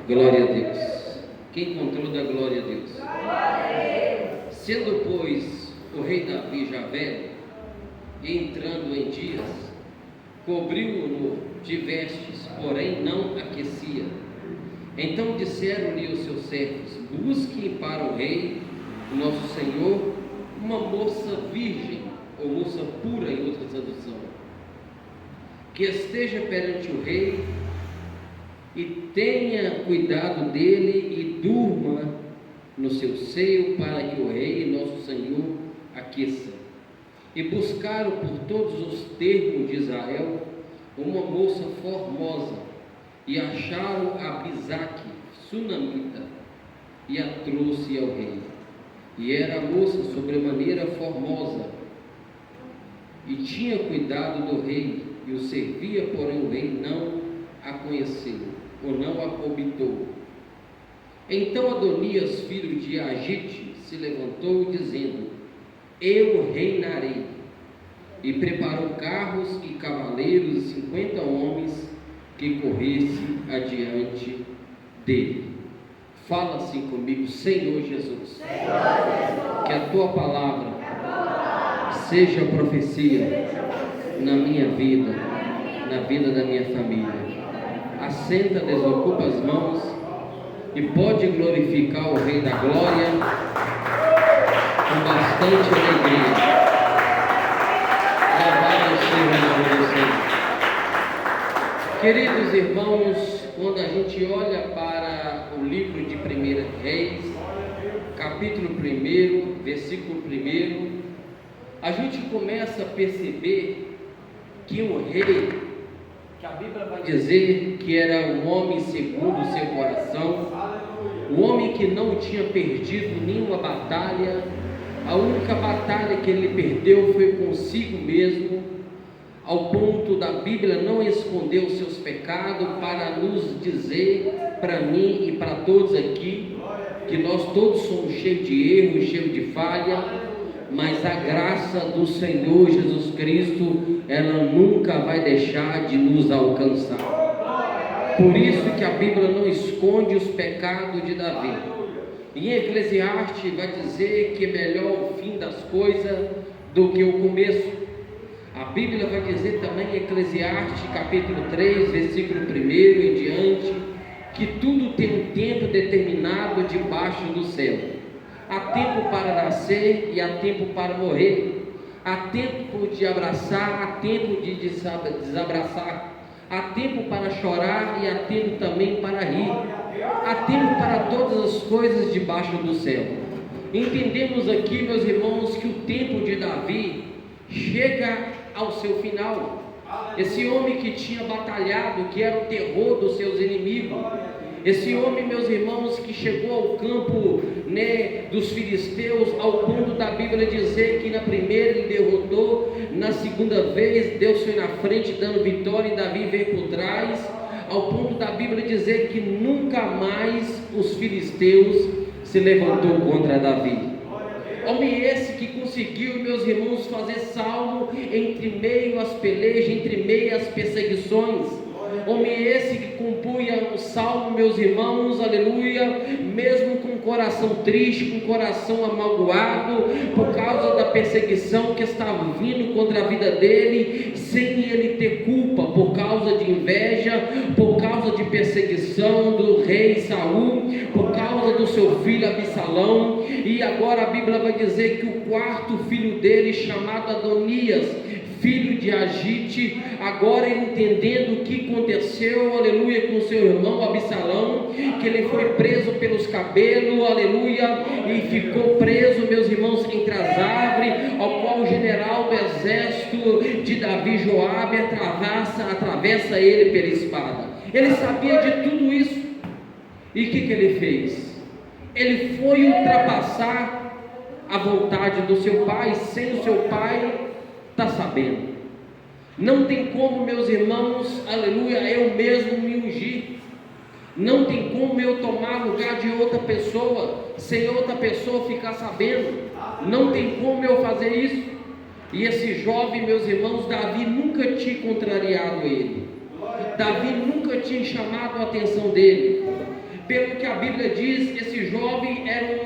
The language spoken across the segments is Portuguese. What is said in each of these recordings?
Glória a Deus. Quem encontrou da glória a Deus? Sendo, pois, o rei Davi já velho, e entrando em dias, cobriu-o de vestes, porém não aquecia. Então disseram-lhe os seus servos: busquem para o rei, nosso senhor, uma moça virgem, ou moça pura em outra tradução, que esteja perante o rei e tenha cuidado dele e durma no seu seio, para que o rei, nosso senhor, aqueça. E buscaram por todos os termos de Israel uma moça formosa, e acharam Abisaque, sunamita, e a trouxe ao rei. E era a moça sobremaneira formosa, e tinha cuidado do rei, e o servia, porém o rei não a conheceu, ou não a cobitou. Então Adonias, filho de Agite, se levantou, dizendo: eu reinarei. E preparou carros e cavaleiros e 50 homens que corressem adiante dele. Fala assim comigo: Senhor Jesus, que a tua palavra seja profecia na minha vida, na vida da minha família. Assenta, desocupa as mãos e pode glorificar o Rei da Glória com bastante alegria. Louvado seja o nome do Senhor. Queridos irmãos, quando a gente olha para o livro de 1 Reis, capítulo 1, versículo 1, a gente começa a perceber que o rei, que a Bíblia vai dizer que era um homem segundo o seu coração, um homem que não tinha perdido nenhuma batalha. A única batalha que ele perdeu foi consigo mesmo, ao ponto da Bíblia não esconder os seus pecados, para nos dizer, para mim e para todos aqui, que nós todos somos cheios de erros, cheios de falha, mas a graça do Senhor Jesus Cristo, ela nunca vai deixar de nos alcançar. Por isso que a Bíblia não esconde os pecados de Davi. Em Eclesiastes vai dizer que é melhor o fim das coisas do que o começo. A Bíblia vai dizer também em Eclesiastes capítulo 3, versículo 1 em diante, que tudo tem um tempo determinado debaixo do céu. Há tempo para nascer e há tempo para morrer. Há tempo de abraçar, há tempo de desabraçar. Há tempo para chorar e há tempo também para rir. Há tempo para todas as coisas debaixo do céu. Entendemos aqui, meus irmãos, que o tempo de Davi chega ao seu final. Esse homem que tinha batalhado, que era o terror dos seus inimigos. Esse homem, meus irmãos, que chegou ao campo, dos filisteus, ao ponto da Bíblia dizer que na primeira ele derrotou, na segunda vez Deus foi na frente dando vitória e Davi veio por trás, ao ponto da Bíblia dizer que nunca mais os filisteus se levantou contra Davi. Homem esse que conseguiu, meus irmãos, fazer salmo entre meio às pelejas, entre meio às perseguições. Homem esse que compunha o salmo, meus irmãos, aleluia, mesmo com o coração triste, com o coração amalgoado, por causa da perseguição que estava vindo contra a vida dele, sem ele ter culpa, por causa de inveja, por causa de perseguição do rei Saul, por causa do seu filho Absalão. E agora a Bíblia vai dizer que o quarto filho dele, chamado Adonias, filho de Agite, agora entendendo o que aconteceu, aleluia, com seu irmão Absalão, que ele foi preso pelos cabelos, aleluia, e ficou preso, meus irmãos, entre as árvores, ao qual o general do exército de Davi, Joabe, atravessa ele pela espada. Ele sabia de tudo isso, e o que ele fez? Ele foi ultrapassar a vontade do seu pai, sem o seu pai está sabendo. Não tem como, meus irmãos, aleluia, eu mesmo me ungir. Não tem como eu tomar lugar de outra pessoa, sem outra pessoa ficar sabendo. Não tem como eu fazer isso. E esse jovem, meus irmãos, Davi nunca tinha contrariado ele. Davi nunca tinha chamado a atenção dele. Pelo que a Bíblia diz, esse jovem era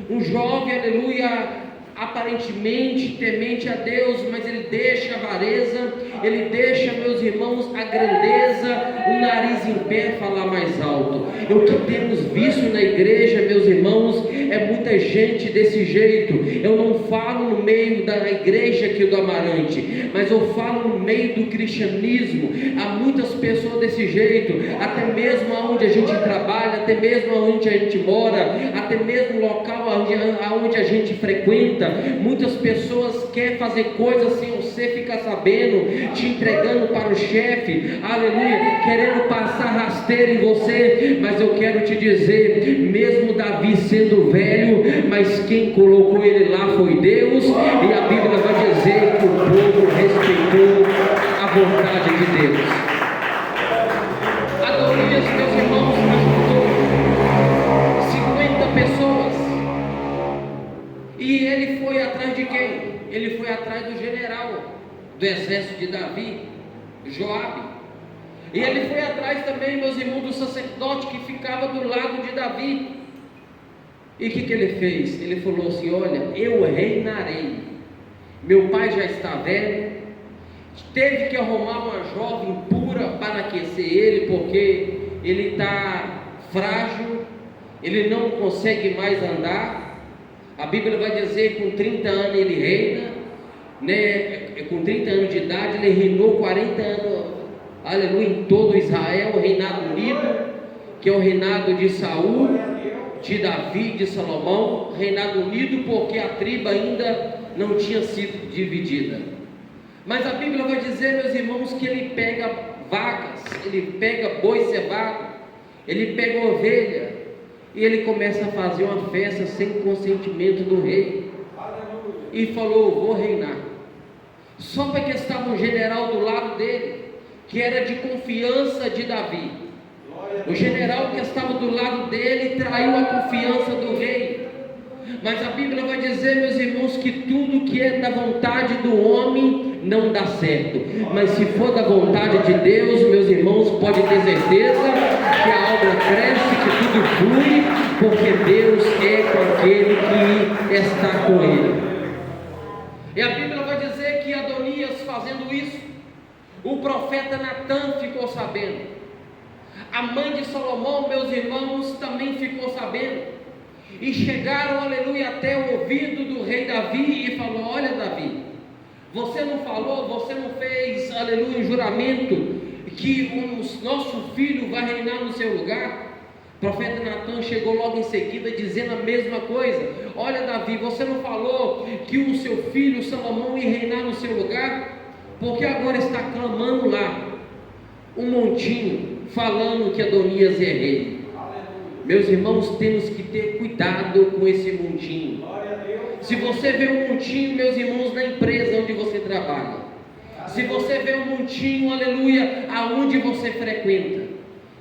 um jovem, aleluia, aparentemente temente a Deus, mas ele deixa a avareza, ele deixa, meus irmãos, a grandeza, o nariz em pé falar mais alto. E o que temos visto na igreja, meus irmãos, é muita gente desse jeito. Eu não falo no meio da igreja aqui do Amarante, mas eu falo no meio do cristianismo. Há muitas pessoas desse jeito, até mesmo onde a gente trabalha, até mesmo onde a gente mora, até mesmo no local onde a gente frequenta. Muitas pessoas querem fazer coisas sem você ficar sabendo, te entregando para o chefe, aleluia, querendo passar rasteira em você. Mas eu quero te dizer, mesmo Davi sendo velho, mas quem colocou ele lá foi Deus, e a Bíblia vai dizer que o povo respeitou a vontade de Deus. Adonias, meus irmãos, ajuntou 50 pessoas, e ele foi atrás de quem? Ele foi atrás do general do exército de Davi, Joabe. E ele foi atrás também, meus irmãos, do sacerdote que ficava do lado de Davi. E o que ele fez? Ele falou assim: olha, eu reinarei. Meu pai já está velho, teve que arrumar uma jovem pura para aquecer ele, porque ele está frágil, ele não consegue mais andar. A Bíblia vai dizer que com 30 anos ele reina, né? Com 30 anos de idade ele reinou 40 anos, aleluia, em todo Israel, o reinado unido, que é o reinado de Saul, de Davi, de Salomão, reinado unido, porque a tribo ainda não tinha sido dividida. Mas a Bíblia vai dizer, meus irmãos, que ele pega vacas, ele pega boi cevado, ele pega ovelha, e ele começa a fazer uma festa sem consentimento do rei, e falou: vou reinar. Só porque estava um general do lado dele, que era de confiança de Davi. O general que estava do lado dele traiu a confiança do rei. Mas a Bíblia vai dizer, meus irmãos, que tudo que é da vontade do homem não dá certo, mas se for da vontade de Deus, meus irmãos, pode ter certeza que a obra cresce, que tudo flui, porque Deus é com aquele que está com ele. E a Bíblia vai dizer que Adonias, fazendo isso, o profeta Natã ficou sabendo, a mãe de Salomão, meus irmãos, também ficou sabendo, e chegaram, aleluia, até o ouvido do rei Davi e falou: olha, Davi, você não falou, você não fez, aleluia, um juramento que o nosso filho vai reinar no seu lugar? O profeta Natã chegou logo em seguida dizendo a mesma coisa: olha, Davi, você não falou que o seu filho Salomão ia reinar no seu lugar? Porque agora está clamando lá um montinho falando que Adonias é rei. Meus irmãos, temos que ter cuidado com esse montinho. Se você vê um montinho, meus irmãos, na empresa onde você trabalha, se você vê um montinho, aleluia, aonde você frequenta,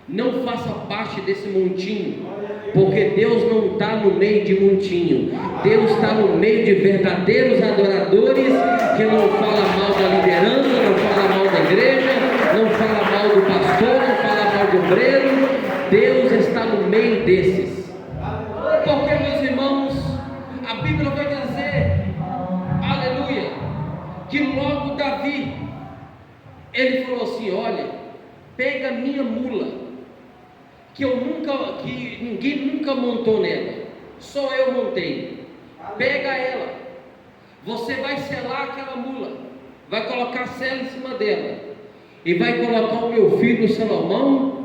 não faça parte desse montinho, porque Deus não está no meio de montinho. Deus está no meio de verdadeiros adoradores, que não fala mal da liderança, não fala mal da igreja, não fala mal do pastor, não fala mal do obreiro. Deus está no meio desses. Porque, meus irmãos, a Bíblia vai dizer, aleluia, que logo Davi, ele falou assim: olha, pega minha mula, que ninguém nunca montou nela, só eu montei. Pega ela, você vai selar aquela mula, vai colocar sela em cima dela, e vai colocar o meu filho Salomão,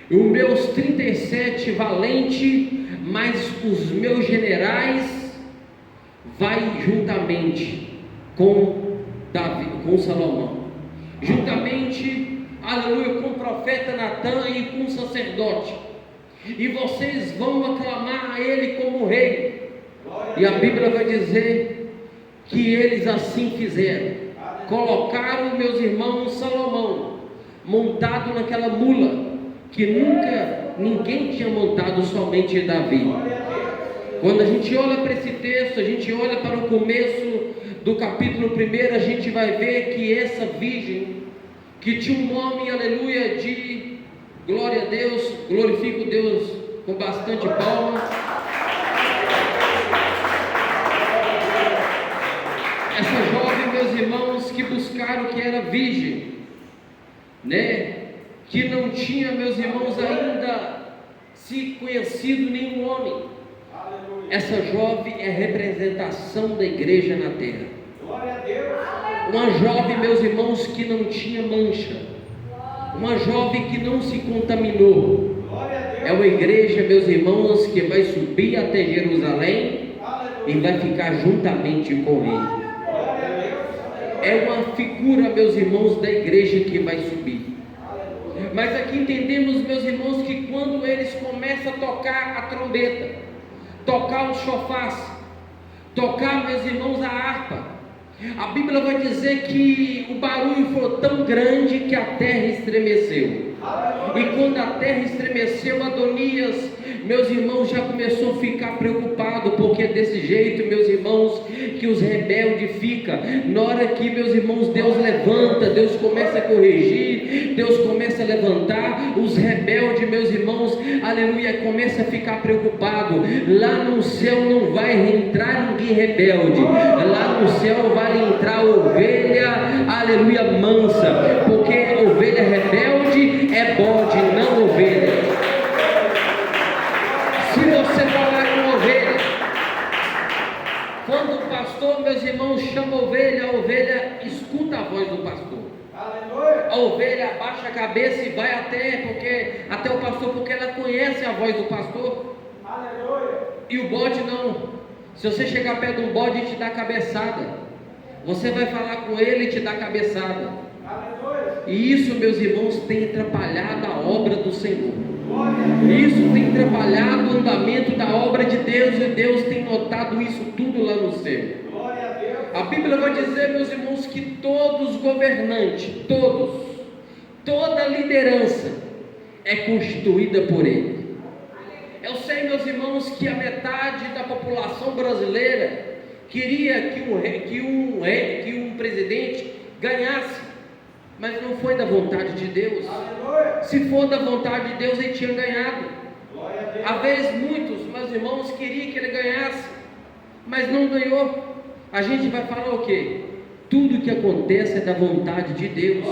e os meus 37 valentes, mais os meus generais, vai juntamente com Davi, com Salomão, juntamente, aleluia, com o profeta Natã e com o sacerdote, e vocês vão aclamar a ele como rei. E a Bíblia vai dizer que eles assim fizeram, colocaram, meus irmãos, Salomão montado naquela mula que nunca ninguém tinha montado, somente Davi. Quando a gente olha para esse texto, a gente olha para o começo do capítulo 1, a gente vai ver que essa virgem, que tinha um nome, aleluia, de glória a Deus, glorifico Deus com bastante palmas. Essa jovem, meus irmãos, que buscaram que era virgem, né? Que não tinha, meus irmãos, ainda se conhecido nenhum homem. Essa jovem é representação da igreja na terra. Uma jovem, meus irmãos, que não tinha mancha. Uma jovem que não se contaminou. É uma igreja, meus irmãos, que vai subir até Jerusalém e vai ficar juntamente com ele. É uma figura, meus irmãos, da igreja que vai subir. Mas aqui entendemos, meus irmãos, que quando eles começam a tocar a trombeta, tocar os chofás, tocar, meus irmãos, a harpa, a Bíblia vai dizer que o barulho foi tão grande que a terra estremeceu. E quando a terra estremeceu, Adonias, meus irmãos, já começou a ficar preocupado, porque é desse jeito, meus irmãos, que os rebeldes ficam. Na hora que, meus irmãos, Deus levanta, Deus começa a corrigir, Deus começa a levantar, os rebeldes, meus irmãos, aleluia, começa a ficar preocupado. Lá no céu não vai entrar ninguém rebelde, lá no céu vai entrar ovelha, aleluia, mansa, porque ovelha rebelde é bode, não ovelha. Se você falar com ovelha, quando o pastor, meus irmãos, chama a ovelha escuta a voz do pastor. A ovelha abaixa a cabeça e vai até o pastor, porque ela conhece a voz do pastor. E o bode não. Se você chegar perto de um bode e te dar cabeçada, você vai falar com ele e te dar cabeçada. E isso, meus irmãos, tem atrapalhado a obra do Senhor. Isso tem atrapalhado o andamento da obra de Deus, e Deus tem notado isso tudo lá no céu. A Bíblia vai dizer, meus irmãos, que todos os governantes, toda liderança é constituída por Ele. Eu sei, meus irmãos, que a metade da população brasileira queria que um presidente ganhasse, mas não foi da vontade de Deus. Se for da vontade de Deus, ele tinha ganhado. Às vezes muitos, meus irmãos, queriam que ele ganhasse, mas não ganhou. A gente vai falar o quê? Tudo que acontece é da vontade de Deus.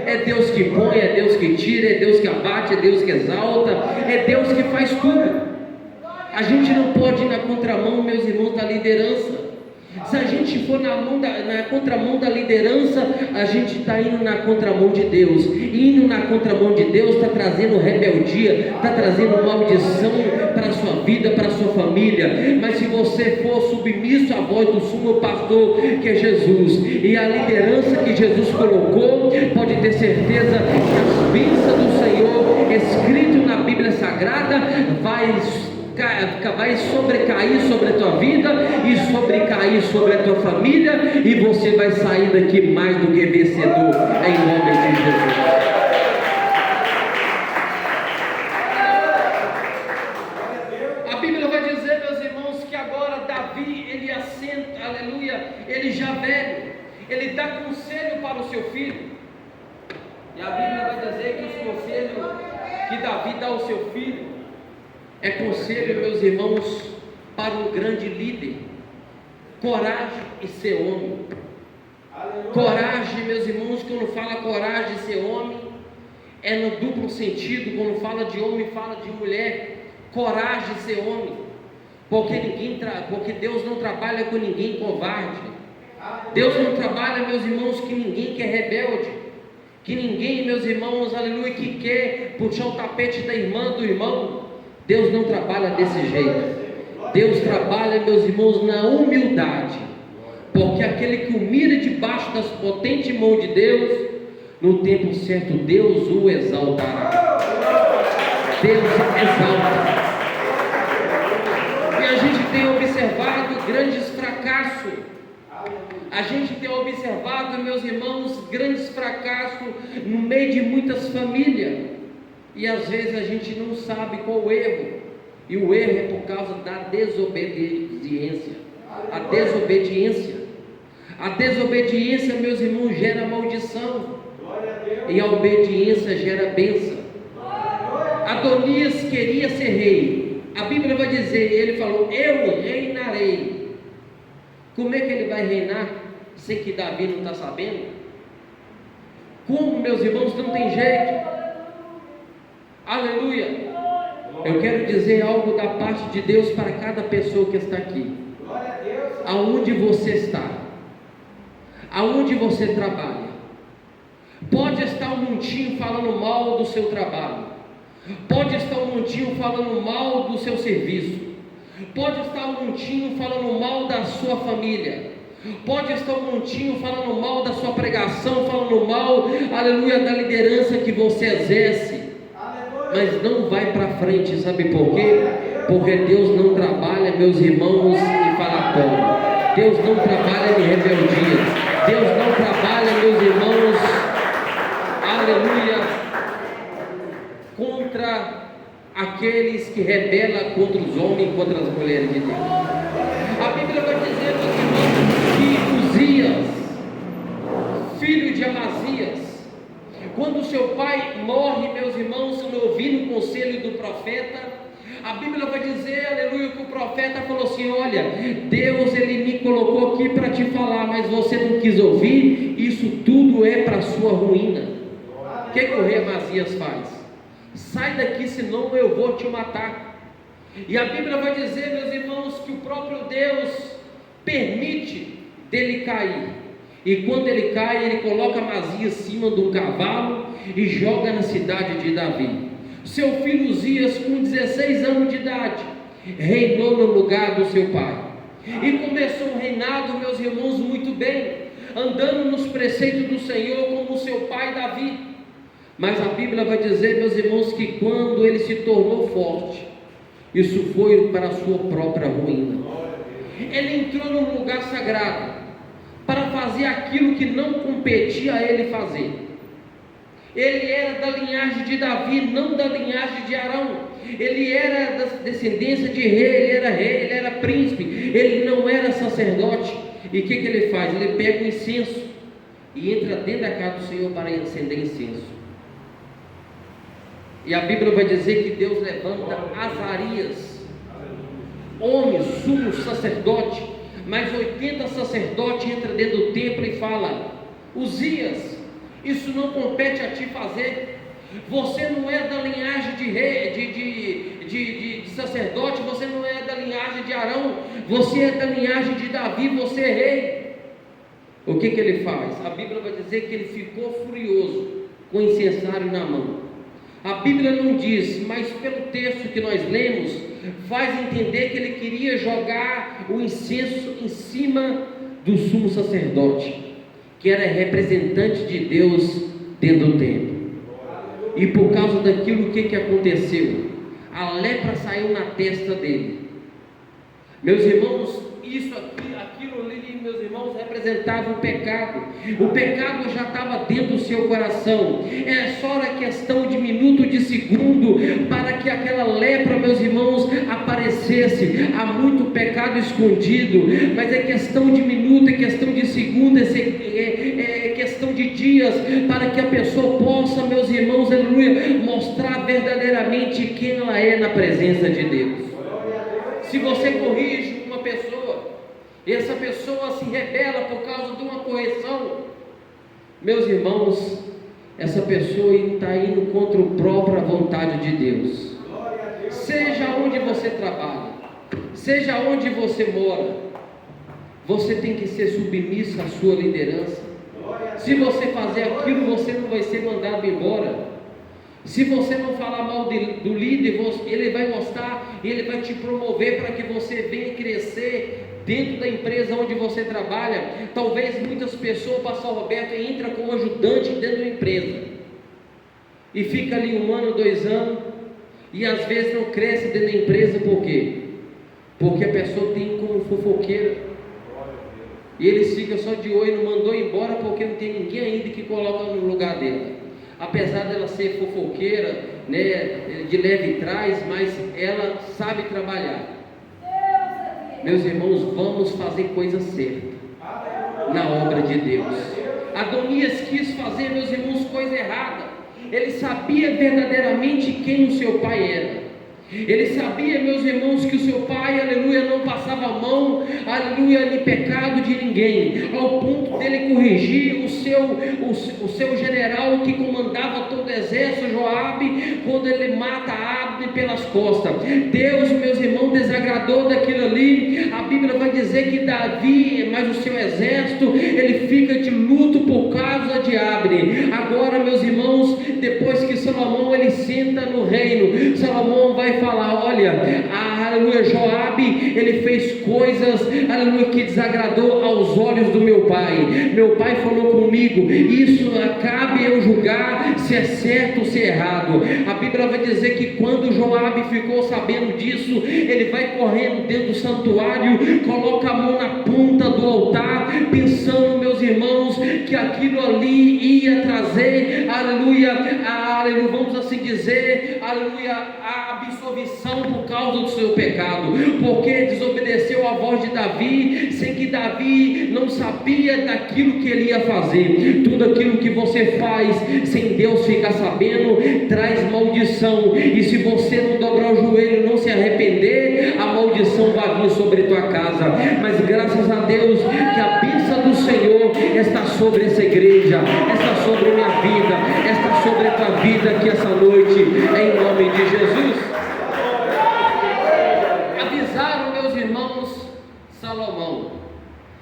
É Deus que põe, é Deus que tira, é Deus que abate, é Deus que exalta, é Deus que faz tudo. A gente não pode ir na contramão, meus irmãos, da liderança. Se a gente for na contramão da liderança, a gente está indo na contramão de Deus. Indo na contramão de Deus está trazendo rebeldia, está trazendo maldição para a sua vida, para a sua família. Mas se você for submisso à voz do sumo pastor, que é Jesus, e a liderança que Jesus colocou, pode ter certeza que as bênçãos do Senhor, escrito na Bíblia Sagrada, vai sobrecair sobre a tua vida e sobrecair sobre a tua família, e você vai sair daqui mais do que vencedor, em nome de Jesus. A Bíblia vai dizer, meus irmãos, que agora Davi, ele assenta, aleluia, ele já velho, ele dá conselho para o seu filho, e a Bíblia vai dizer que os conselhos que Davi dá ao seu filho é conselho, meus irmãos, para um grande líder. Coragem e ser homem. Coragem, meus irmãos, quando fala coragem e ser homem, é no duplo sentido. Quando fala de homem, fala de mulher. Coragem e ser homem, porque Deus não trabalha com ninguém covarde. Deus não trabalha, meus irmãos, que ninguém que é rebelde, que ninguém, meus irmãos, aleluia, que quer puxar o tapete da irmã, do irmão. Deus não trabalha desse jeito. Deus trabalha, meus irmãos, na humildade, porque aquele que humilha debaixo das potentes mãos de Deus, no tempo certo Deus o exaltará. Deus exalta. E a gente tem observado grandes fracassos. A gente tem observado, meus irmãos, grandes fracassos no meio de muitas famílias. E às vezes a gente não sabe qual o erro. E o erro é por causa da desobediência. A desobediência, meus irmãos, gera maldição. E a obediência gera bênção. A Adonias queria ser rei. A Bíblia vai dizer, ele falou: eu reinarei. Como é que ele vai reinar sem que Davi não está sabendo? Como, meus irmãos, não tem jeito. Aleluia. Eu quero dizer algo da parte de Deus para cada pessoa que está aqui. Aonde você está, aonde você trabalha, pode estar um montinho falando mal do seu trabalho, pode estar um montinho falando mal do seu serviço, pode estar um montinho falando mal da sua família, pode estar um montinho falando mal da sua pregação, falando mal, aleluia, da liderança que você exerce, mas não vai para frente. Sabe por quê? Porque Deus não trabalha, meus irmãos, em falatório. Deus não trabalha em rebeldia. Deus não trabalha, meus irmãos, aleluia, contra aqueles que rebelam contra os homens e contra as mulheres de Deus. A Bíblia vai dizer, meus irmãos, que Uzias, filho de Amazias, quando seu pai morre, meus irmãos, não ouvindo o conselho do profeta, a Bíblia vai dizer, aleluia, que o profeta falou assim: olha, Deus, ele me colocou aqui para te falar, mas você não quis ouvir, isso tudo é para sua ruína. O que o rei Amazias faz? Sai daqui, senão eu vou te matar. E a Bíblia vai dizer, meus irmãos, que o próprio Deus permite dele cair. E quando ele cai, ele coloca Amazias em cima de um cavalo e joga na cidade de Davi. Seu filho Uzias, com 16 anos de idade, reinou no lugar do seu pai. E começou um reinado, meus irmãos, muito bem, andando nos preceitos do Senhor como seu pai Davi. Mas a Bíblia vai dizer, meus irmãos, que quando ele se tornou forte, isso foi para a sua própria ruína. Ele entrou num lugar sagrado para fazer aquilo que não competia a ele fazer. Ele era da linhagem de Davi, não da linhagem de Arão. Ele era da descendência de rei, ele era príncipe, ele não era sacerdote. E o que ele faz? Ele pega o incenso e entra dentro da casa do Senhor para acender incenso. E a Bíblia vai dizer que Deus levanta Azarias, homem, sumo sacerdote, mais 80 sacerdotes entram dentro do templo e fala: Uzias, isso não compete a ti fazer. Você não é da linhagem de rei, de sacerdote, você não é da linhagem de Arão, você é da linhagem de Davi, você é rei. O que ele faz? A Bíblia vai dizer que ele ficou furioso com o incensário na mão. A Bíblia não diz, mas pelo texto que nós lemos, faz entender que ele queria jogar o incenso em cima do sumo sacerdote, que era representante de Deus dentro do templo. E por causa daquilo, o que aconteceu? A lepra saiu na testa dele. Meus irmãos, isso aqui, aquilo ali, meus irmãos, representava o pecado. O pecado já estava dentro do seu coração. É só a questão de minuto, de segundo, para que aquela lepra, meus irmãos, aparecesse. Há muito pecado escondido, mas é questão de minuto, é questão de segundo, é questão de dias, para que a pessoa possa, meus irmãos, aleluia, mostrar verdadeiramente quem ela é na presença de Deus. Se você corrige uma pessoa, e essa pessoa se rebela por causa de uma correção, meus irmãos, essa pessoa está indo contra a própria vontade de Deus. Seja onde você trabalha, seja onde você mora, você tem que ser submisso à sua liderança. Se você fazer aquilo, você não vai ser mandado embora. Se você não falar mal do líder, ele vai gostar e ele vai te promover para que você venha crescer dentro da empresa onde você trabalha. Talvez muitas pessoas, pastor Roberto, entram como ajudante dentro da empresa e fica ali 1 ano, 2 anos e às vezes não cresce dentro da empresa. Por quê? Porque a pessoa tem como fofoqueira e eles ficam só de olho, não mandou embora porque não tem ninguém ainda que coloca no lugar dela. Apesar dela ser fofoqueira, né, de leve trás, mas ela sabe trabalhar. Meus irmãos, vamos fazer coisa certa na obra de Deus. Adonias quis fazer, meus irmãos, coisa errada. ele sabia verdadeiramente quem o seu pai era. Ele sabia, meus irmãos, que o seu pai, aleluia, não passava a mão, aleluia, em pecado de ninguém, ao ponto dele corrigir o seu general que comandava todo o exército, Joabe, quando ele mata Abner pelas costas. Deus, meus irmãos, desagradou daquilo ali. A Bíblia vai dizer que Davi, mas o seu exército, ele fica de luto por causa de Abner. Agora, meus irmãos, depois que Salomão ele senta no reino, Salomão vai falar: olha, aleluia, Joabe, ele fez coisas, aleluia, que desagradou aos olhos do meu pai. Meu pai falou comigo, isso cabe eu julgar se é certo ou se é errado. A Bíblia vai dizer que quando Joabe ficou sabendo disso, ele vai correndo dentro do santuário, coloca a mão na ponta do altar, pensando, meus irmãos, que aquilo ali ia trazer, aleluia, aleluia, vamos assim dizer, aleluia, a absolvição por causa do seu pecado, porque desobedeceu a voz de Davi, sem que Davi não sabia daquilo que ele ia fazer. Tudo aquilo que você faz sem Deus ficar sabendo, traz maldição, e se você não dobrar o joelho, não se arrepender, a maldição vai vir sobre tua casa. Mas graças a Deus que a bênção do Senhor está sobre essa igreja, está sobre minha vida, está sobre a tua vida aqui essa noite, em nome de Jesus. Avisaram, meus irmãos,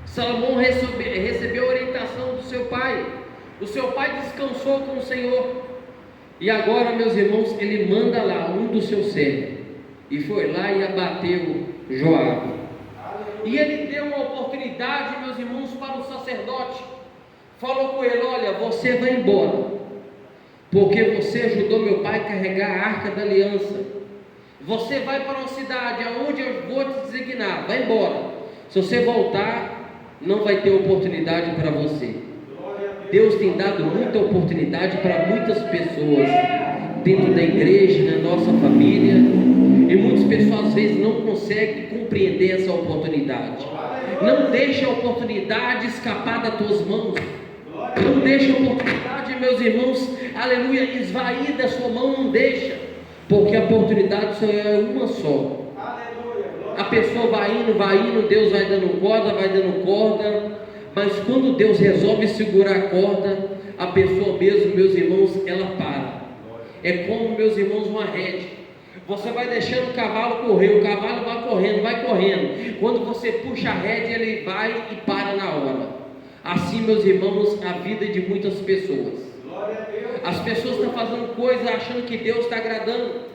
Salomão recebeu a orientação do seu pai. O seu pai descansou com o Senhor, e agora, meus irmãos, ele manda lá um dos seus servos, e foi lá e abateu Joabe. E ele deu uma oportunidade, meus irmãos, para o sacerdote. Falou com ele: olha, você vai embora, porque você ajudou meu pai a carregar a arca da aliança. Você vai para uma cidade aonde eu vou te designar, vai embora. Se você voltar, não vai ter oportunidade para você. Deus tem dado muita oportunidade para muitas pessoas dentro da igreja, na nossa família, e muitas pessoas às vezes não conseguem compreender essa oportunidade. Não deixa a oportunidade escapar das tuas mãos. Não deixa a oportunidade, meus irmãos, aleluia, esvair da sua mão. Não deixa, porque a oportunidade só é uma só. A pessoa vai indo, Deus vai dando corda, mas quando Deus resolve segurar a corda, a pessoa mesmo, meus irmãos, ela para. É como, meus irmãos, uma rede. Você vai deixando o cavalo correr, o cavalo vai correndo. Quando você puxa a rede, ele vai e para na hora. Assim, meus irmãos, a vida de muitas pessoas. As pessoas estão fazendo coisas achando que Deus está agradando,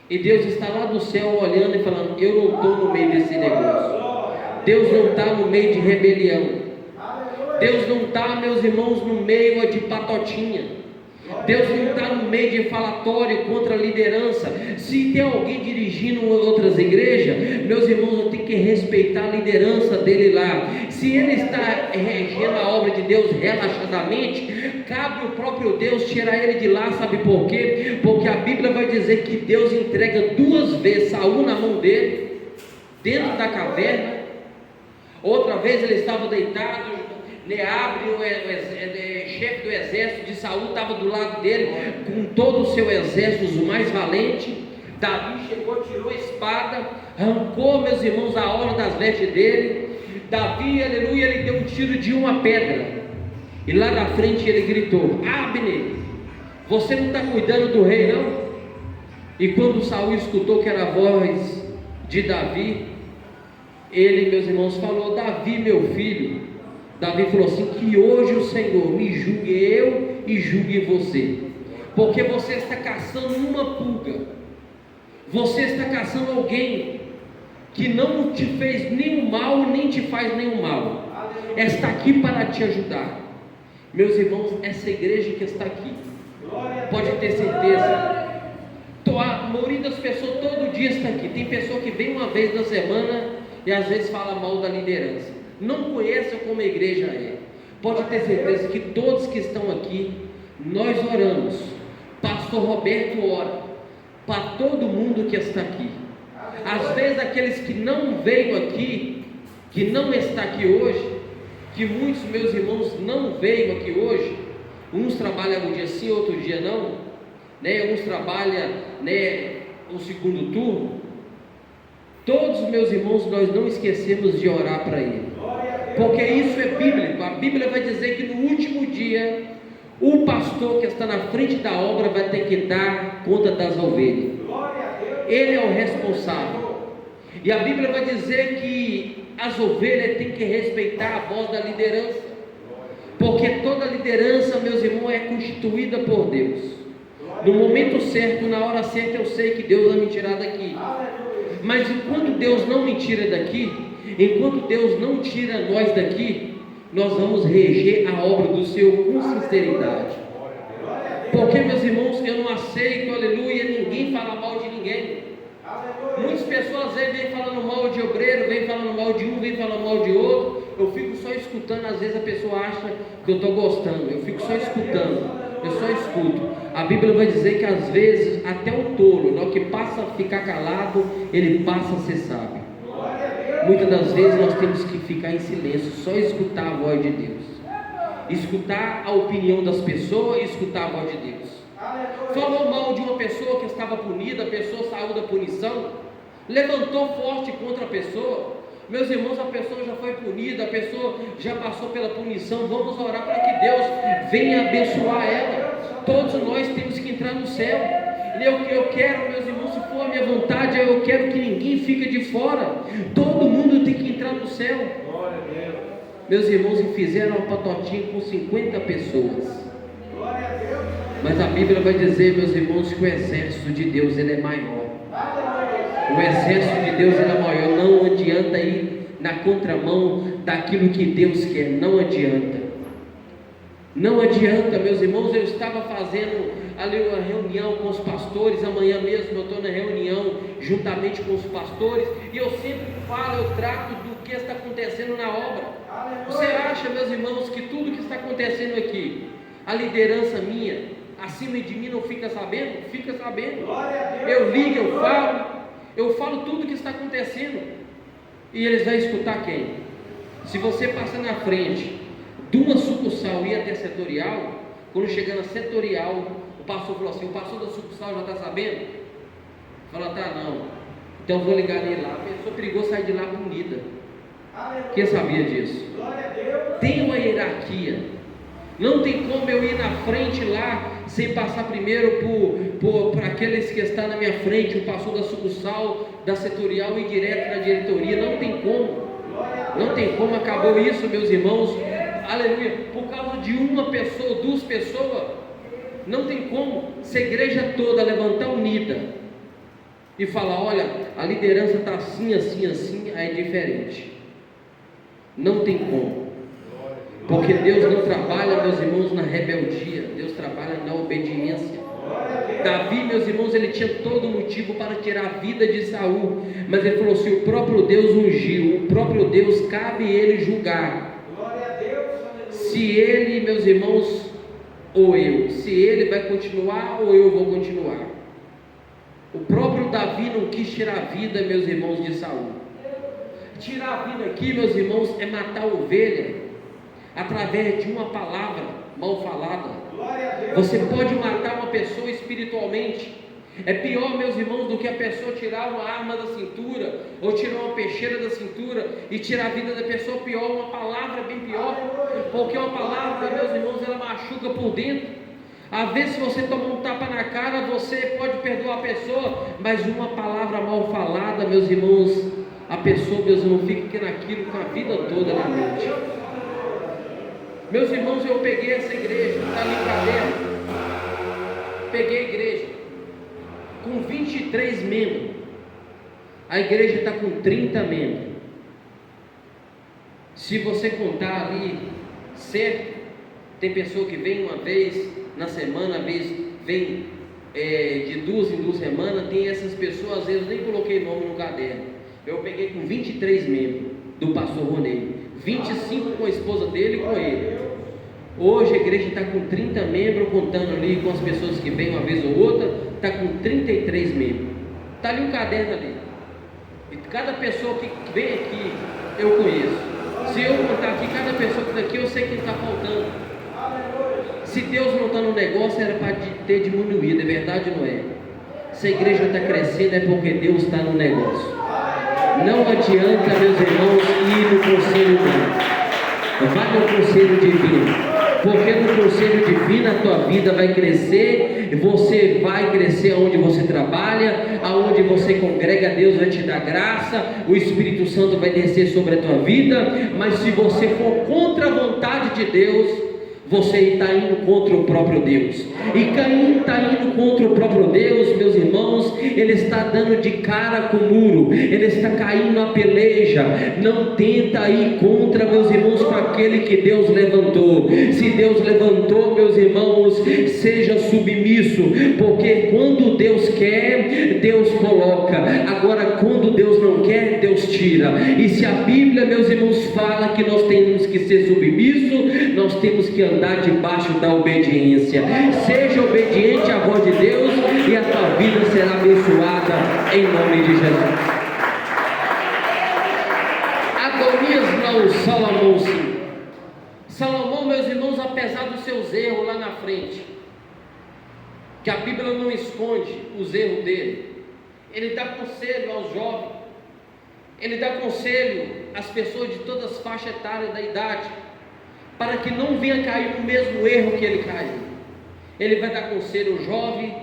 e Deus está lá do céu olhando e falando: eu não estou no meio desse negócio. Deus não está no meio de rebelião. Deus não está, meus irmãos, no meio de patotinha. Deus não está no meio de falatório contra a liderança. Se tem alguém dirigindo outras igrejas, meus irmãos, eu tenho que respeitar a liderança dele lá. Se ele está regendo a obra de Deus relaxadamente, cabe o próprio Deus tirar ele de lá. Sabe por quê? Porque a Bíblia vai dizer que Deus entrega 2 vezes Saul na mão dele, dentro da caverna. Outra vez ele estava deitado, Neabre, o chefe do exército de Saul, estava do lado dele, com todo o seu exército, os mais valentes. Davi chegou, tirou a espada, arrancou, meus irmãos, a orla das vestes dele. Davi, aleluia, ele deu um tiro de uma pedra, e lá na frente ele gritou: Abner, você não está cuidando do rei, não? E quando Saul escutou que era a voz de Davi, ele, meus irmãos, falou: Davi, meu filho. Davi falou assim: que hoje o Senhor me julgue eu e julgue você, porque você está caçando uma pulga, você está caçando alguém que não te fez nenhum mal, nem te faz nenhum mal, está aqui para te ajudar. Meus irmãos, essa igreja que está aqui, pode ter certeza, a maioria das pessoas todo dia está aqui. Tem pessoa que vem uma vez na semana e às vezes fala mal da liderança, não conhece como a igreja é. Pode ter certeza que todos que estão aqui, nós oramos, pastor Roberto ora para todo mundo que está aqui. Às vezes aqueles que não veio aqui, que não está aqui hoje, que muitos meus irmãos não veio aqui hoje, uns trabalham um dia sim, outro dia não, né? Uns trabalham, né, o segundo turno. Todos os meus irmãos, nós não esquecemos de orar para ele, porque isso é bíblico. A Bíblia vai dizer que no último dia, o pastor que está na frente da obra vai ter que dar conta das ovelhas. Ele é o responsável. E a Bíblia vai dizer que as ovelhas têm que respeitar a voz da liderança, porque toda liderança, meus irmãos, é constituída por Deus. No momento certo, na hora certa, eu sei que Deus vai me tirar daqui. Mas enquanto Deus não me tira daqui, enquanto Deus não tira nós daqui, nós vamos reger a obra do Senhor com sinceridade. Porque, meus irmãos, eu não aceito, aleluia, ninguém fala mal de ninguém. Muitas pessoas às vezes vêm falando mal de obreiro, vêm falando mal de um, vêm falando mal de outro. Eu fico só escutando. Às vezes a pessoa acha que eu estou gostando, eu fico só escutando, eu só escuto. A Bíblia vai dizer que às vezes até o tolo, no que passa a ficar calado, ele passa a ser sábio. Muitas das vezes nós temos que ficar em silêncio, só escutar a voz de Deus, escutar a opinião das pessoas e escutar a voz de Deus. Falou mal de uma pessoa que estava punida, a pessoa saiu da punição, levantou forte contra a pessoa. Meus irmãos, a pessoa já foi punida, a pessoa já passou pela punição. Vamos orar para que Deus venha abençoar ela. Todos nós temos que entrar no céu. Eu quero, meus irmãos, se for a minha vontade, eu quero que ninguém fique de fora. Todo mundo tem que entrar no céu. Meus irmãos, e fizeram uma patotinha com 50 pessoas. Mas a Bíblia vai dizer, meus irmãos, que o exército de Deus, ele é maior. O exército de Deus, ele é maior. Não adianta ir na contramão daquilo que Deus quer. Não adianta. Não adianta, meus irmãos. Eu estava fazendo ali uma reunião com os pastores. Amanhã mesmo eu estou na reunião juntamente com os pastores. E eu sempre falo, eu trato do que está acontecendo na obra. Você acha, meus irmãos, que tudo que está acontecendo aqui, a liderança minha, acima de mim não fica sabendo? Fica sabendo. Eu ligo, eu falo tudo que está acontecendo. E eles vão escutar quem? Se você passar na frente de uma sucursal e ir até setorial, quando chegar na setorial, o pastor falou assim: o pastor da sucursal já está sabendo? Fala, tá, não. Então vou ligar nele lá. A pessoa perigou sair de lá punida. Quem sabia disso? Tem uma hierarquia. Não tem como eu ir na frente lá sem passar primeiro por aqueles que estão na minha frente, o pastor da sucursal, da setorial e direto na diretoria. Não tem como. Não tem como. Acabou isso, meus irmãos. Aleluia. Por causa de uma pessoa, duas pessoas, não tem como se a igreja toda levantar unida e falar: olha, a liderança está assim, assim, assim, aí é diferente. Não tem como. Porque Deus não trabalha, meus irmãos, na rebeldia. Deus trabalha na obediência. Davi, meus irmãos, ele tinha todo motivo para tirar a vida de Saul, mas ele falou assim: o próprio Deus ungiu, o próprio Deus cabe ele julgar. Se ele, meus irmãos, ou eu, se ele vai continuar ou eu vou continuar. O próprio Davi não quis tirar a vida, meus irmãos, de Saul. Tirar a vida aqui, meus irmãos, é matar a ovelha através de uma palavra mal falada. Você pode matar uma pessoa espiritualmente. É pior, meus irmãos, do que a pessoa tirar uma arma da cintura, ou tirar uma peixeira da cintura e tirar a vida da pessoa. Pior, uma palavra bem pior, porque uma palavra, meus irmãos, ela machuca por dentro. Às vezes, se você tomar um tapa na cara, você pode perdoar a pessoa, mas uma palavra mal falada, meus irmãos, a pessoa, meus irmãos, fica naquilo com a vida toda na mente. Meus irmãos, eu peguei essa igreja, está ali caderno. Peguei a igreja com 23 membros. A igreja está com 30 membros. Se você contar ali certo, tem pessoa que vem uma vez na semana, às vezes vem de duas em duas semanas. Tem essas pessoas, às vezes eu nem coloquei nome no caderno. Eu peguei com 23 membros do pastor Ronei, 25 com a esposa dele e com ele. Hoje a igreja está com 30 membros, contando ali com as pessoas que vêm uma vez ou outra, está com 33 membros. Está ali um caderno ali. E cada pessoa que vem aqui, eu conheço. Se eu contar aqui cada pessoa que está aqui, eu sei quem está faltando. Se Deus não está no negócio, era para ter diminuído, é verdade ou não é? Se a igreja está crescendo, é porque Deus está no negócio. Não adianta, meus irmãos, ir no conselho humano. Vai no conselho divino. Porque no conselho divino a tua vida vai crescer, você vai crescer aonde você trabalha, aonde você congrega, Deus vai te dar graça, o Espírito Santo vai descer sobre a tua vida. Mas se você for contra a vontade de Deus, você está indo contra o próprio Deus. E Caim está indo contra o próprio Deus, meus irmãos. Ele está dando de cara com o muro, ele está caindo na peleja. Não tenta ir contra, meus irmãos, com aquele que Deus levantou. Se Deus levantou, meus irmãos, seja submisso, porque quando Deus quer, Deus coloca. Agora, quando Deus não quer, Deus tira. E se a Bíblia, meus irmãos, fala que nós temos que ser submissos, nós temos que andar debaixo da obediência. Seja obediente à voz de Deus e a tua vida será abençoada em nome de Jesus. Adonias não, Salomão sim. Salomão, meus irmãos, apesar dos seus erros lá na frente, que a Bíblia não esconde os erros dele, ele dá conselho aos jovens, ele dá conselho às pessoas de todas as faixas etárias da idade, para que não venha cair no mesmo erro que ele caiu. Ele vai dar conselho ao jovem,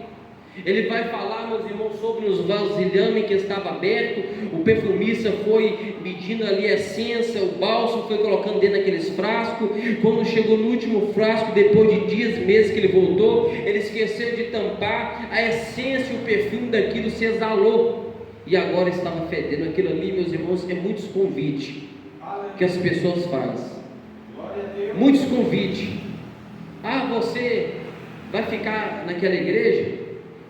ele vai falar, meus irmãos, sobre os vasilhames que estava aberto. O perfumista foi medindo ali a essência, o bálsamo foi colocando dentro daqueles frascos. Quando chegou no último frasco, depois de dias, meses que ele voltou, ele esqueceu de tampar, a essência e o perfume daquilo se exalou, e agora estava fedendo. Aquilo ali, meus irmãos, é muitos convites que as pessoas fazem. Muitos convites. Você vai ficar naquela igreja?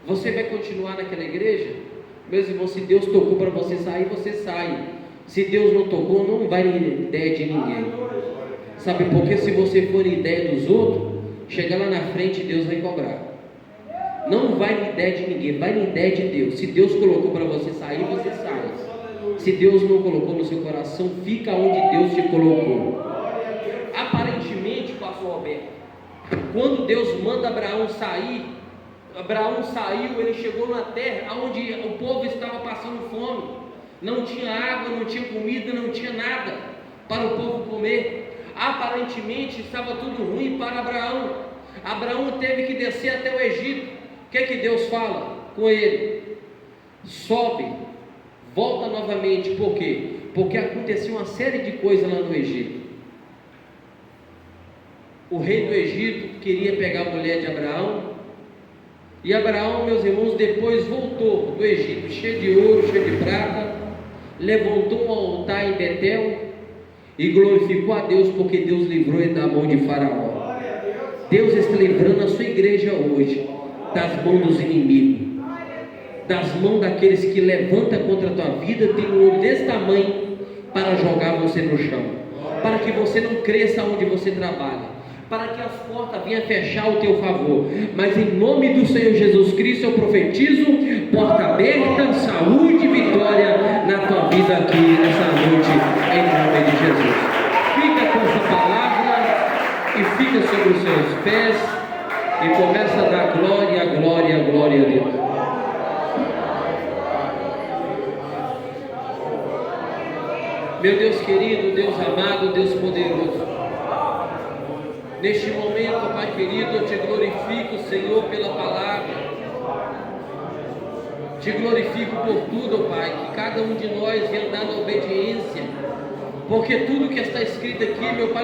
Você vai continuar naquela igreja? Meus irmãos, se Deus tocou para você sair, você sai. Se Deus não tocou, não vai em ideia de ninguém. Sabe por quê? Se você for em ideia dos outros, chegar lá na frente, Deus vai cobrar. Não vai em ideia de ninguém, vai em ideia de Deus. Se Deus colocou para você sair, você sai. Se Deus não colocou no seu coração, fica onde Deus te colocou. Aparentemente, pastor Roberto, quando Deus manda Abraão sair, Abraão saiu, ele chegou na terra onde o povo estava passando fome, não tinha água, não tinha comida, não tinha nada para o povo comer. Aparentemente estava tudo ruim para Abraão. Abraão teve que descer até o Egito. O que é que Deus fala com ele? Sobe, volta novamente. Por quê? Porque aconteceu uma série de coisas lá no Egito. O rei do Egito queria pegar a mulher de Abraão, e Abraão, meus irmãos, depois voltou do Egito cheio de ouro, cheio de prata, levantou um altar em Betel e glorificou a Deus, porque Deus livrou ele da mão de Faraó. Deus está livrando a sua igreja hoje das mãos dos inimigos, das mãos daqueles que levantam contra a tua vida. Tem um olho desse tamanho para jogar você no chão, para que você não cresça onde você trabalha, para que as portas venham fechar o teu favor. Mas em nome do Senhor Jesus Cristo eu profetizo porta aberta, saúde e vitória na tua vida aqui nessa noite, em nome de Jesus. Fica com essa palavra e fica sobre os seus pés e começa a dar glória, glória, glória a Deus. Meu Deus querido, Deus amado, Deus poderoso, neste momento, Pai querido, eu te glorifico, Senhor, pela palavra. Te glorifico por tudo, Pai, que cada um de nós venha andar na obediência, porque tudo que está escrito aqui, meu Pai,